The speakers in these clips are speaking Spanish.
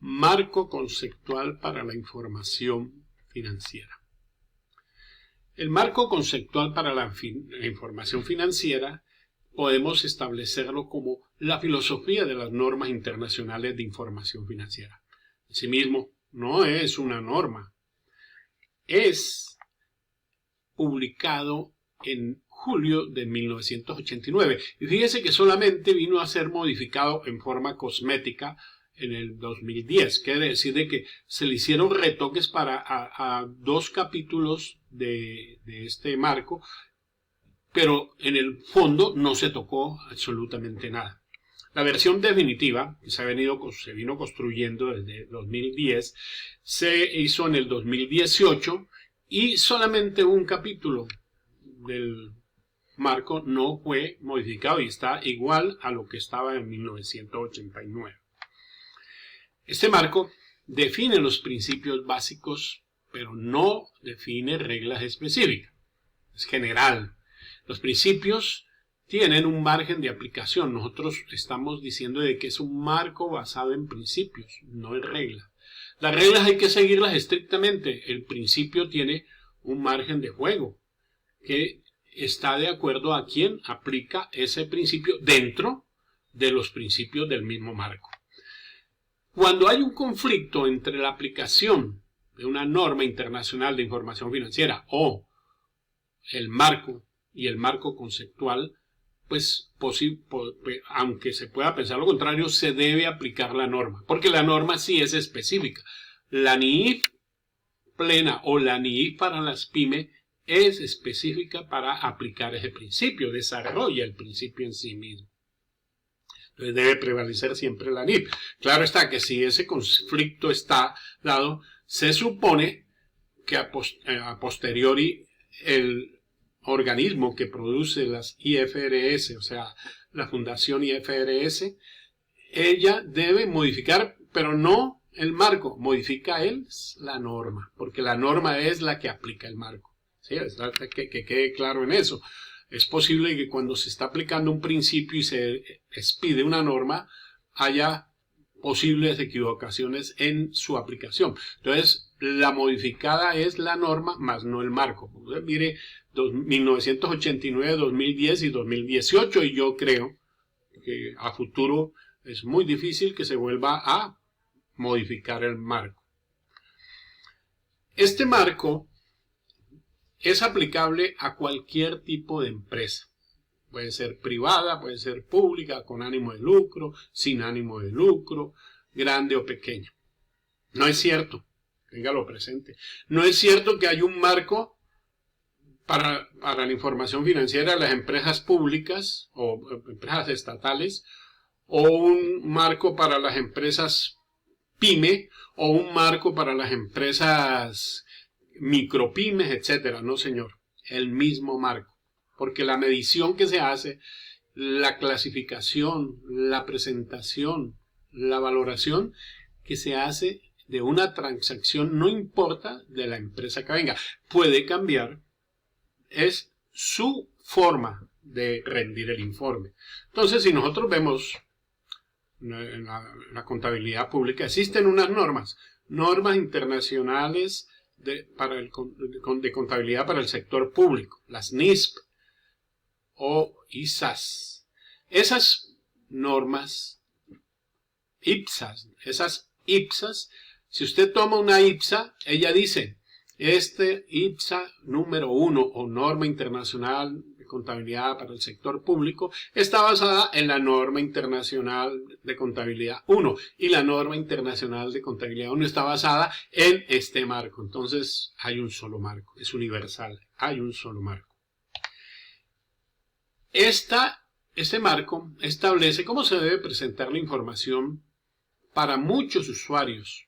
Marco conceptual para la información financiera. El marco conceptual para la información financiera podemos establecerlo como la filosofía de las normas internacionales de información financiera. Asimismo, no es una norma, es publicado en julio de 1989. Y fíjese que solamente vino a ser modificado en forma cosmética en el 2010. Quiere decir de que se le hicieron retoques para a 2 capítulos de este marco, pero en el fondo no se tocó absolutamente nada. La versión definitiva, que se vino construyendo desde 2010, se hizo en el 2018 y solamente un capítulo del marco no fue modificado y está igual a lo que estaba en 1989. Este marco define los principios básicos, pero no define reglas específicas. Es general. Los principios tienen un margen de aplicación. Nosotros estamos diciendo de que es un marco basado en principios, no en reglas. Las reglas hay que seguirlas estrictamente. El principio tiene un margen de juego que está de acuerdo a quien aplica ese principio dentro de los principios del mismo marco. Cuando hay un conflicto entre la aplicación de una norma internacional de información financiera o el marco y el marco conceptual, pues aunque se pueda pensar lo contrario, se debe aplicar la norma, porque la norma sí es específica. La NIIF plena o la NIIF para las pymes es específica para aplicar ese principio, desarrolla el principio en sí mismo. Entonces debe prevalecer siempre la NIIF. Claro está que si ese conflicto está dado, se supone que a posteriori el organismo que produce las IFRS, o sea, la Fundación IFRS, ella debe modificar, pero no el marco, modifica él la norma, porque la norma es la que aplica el marco. ¿Sí? Que quede claro en eso. Es posible que cuando se está aplicando un principio y se expide una norma, haya posibles equivocaciones en su aplicación. Entonces, la modificada es la norma, más no el marco. Entonces, mire, 1989, 2010 y 2018, y yo creo que a futuro es muy difícil que se vuelva a modificar el marco. Este marco es aplicable a cualquier tipo de empresa. Puede ser privada, puede ser pública, con ánimo de lucro, sin ánimo de lucro, grande o pequeña. No es cierto, téngalo presente, no es cierto que hay un marco para la información financiera de las empresas públicas o empresas estatales, o un marco para las empresas pyme, o un marco para las empresas micropymes, etcétera. No, señor, el mismo marco. Porque la medición que se hace, la clasificación, la presentación, la valoración que se hace de una transacción, no importa de la empresa que venga, puede cambiar, es su forma de rendir el informe. Entonces, si nosotros vemos en la contabilidad pública, existen unas normas internacionales de contabilidad para el sector público, las NISP o ISAS. Esas normas IPSAS, si usted toma una IPSA, ella dice, este IPSA número 1 o norma internacional de contabilidad para el sector público está basada en la norma internacional de contabilidad 1 y la norma internacional de contabilidad 1 está basada en este marco. Entonces hay un solo marco, es universal, hay un solo marco. Este marco establece cómo se debe presentar la información para muchos usuarios.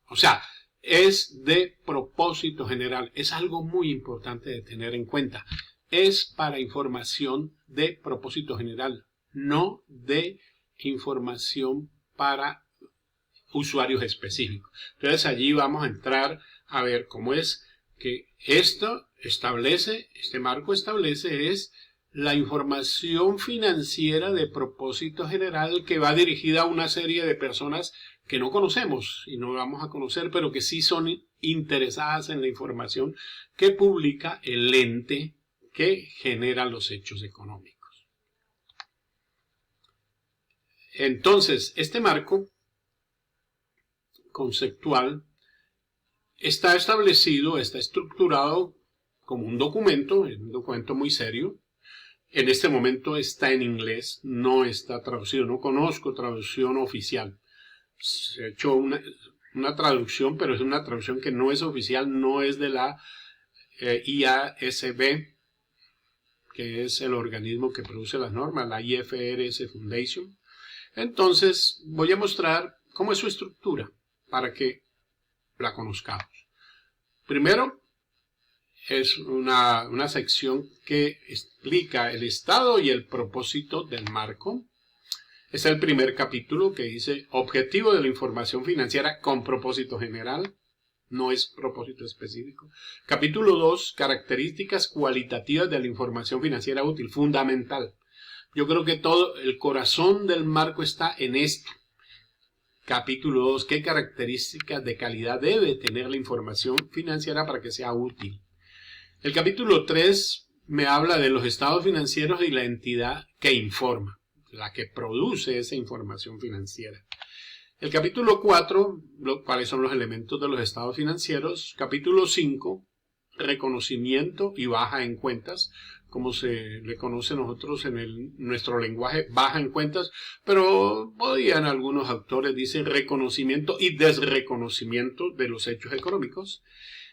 O sea, es de propósito general. Es algo muy importante de tener en cuenta. Es para información de propósito general, no de información para usuarios específicos. Entonces allí vamos a entrar a ver cómo es que este marco establece es la información financiera de propósito general que va dirigida a una serie de personas que no conocemos y no vamos a conocer, pero que sí son interesadas en la información que publica el ente que genera los hechos económicos. Entonces, este marco conceptual está establecido, está estructurado como un documento muy serio. En este momento está en inglés, no está traducido, no conozco traducción oficial. Se ha hecho una traducción, pero es una traducción que no es oficial, no es de la IASB, que es el organismo que produce las normas, la IFRS Foundation. Entonces voy a mostrar cómo es su estructura para que la conozcamos. Primero, es una sección que explica el estado y el propósito del marco. Es el primer capítulo que dice objetivo de la información financiera con propósito general. No es propósito específico. Capítulo 2, características cualitativas de la información financiera útil, fundamental. Yo creo que todo el corazón del marco está en esto. Capítulo 2, ¿qué características de calidad debe tener la información financiera para que sea útil? El capítulo 3 me habla de los estados financieros y la entidad que informa, la que produce esa información financiera. El capítulo 4, cuáles son los elementos de los estados financieros. Capítulo 5, reconocimiento y baja en cuentas, como se le conoce nosotros en nuestro lenguaje, baja en cuentas, pero podían algunos autores dicen reconocimiento y desreconocimiento de los hechos económicos.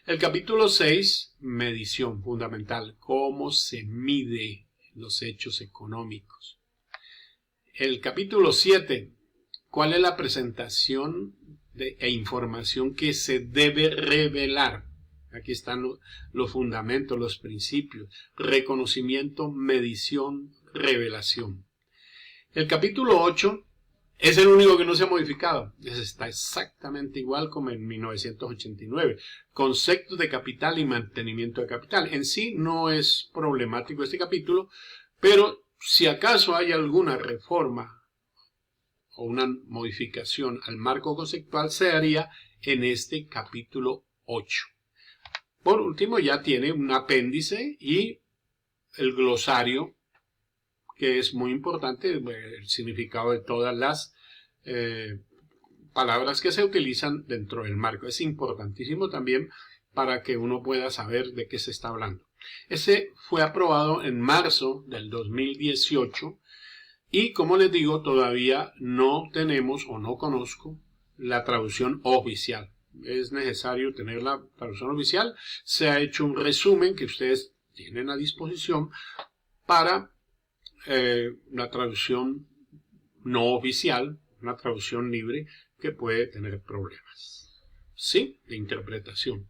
El capítulo 6, medición fundamental, cómo se mide los hechos económicos. El capítulo 7, cuál es la presentación e información que se debe revelar. Aquí están los fundamentos, los principios, reconocimiento, medición, revelación. El capítulo 8 es el único que no se ha modificado. Está exactamente igual como en 1989. Conceptos de capital y mantenimiento de capital. En sí no es problemático este capítulo, pero si acaso hay alguna reforma o una modificación al marco conceptual, se haría en este capítulo 8. Por último, ya tiene un apéndice y el glosario, que es muy importante, el significado de todas las palabras que se utilizan dentro del marco. Es importantísimo también para que uno pueda saber de qué se está hablando. Ese fue aprobado en marzo del 2018 y, como les digo, todavía no tenemos o no conozco la traducción oficial. Es necesario tener la traducción oficial. Se ha hecho un resumen que ustedes tienen a disposición para la traducción no oficial, una traducción libre que puede tener problemas, ¿sí?, de interpretación.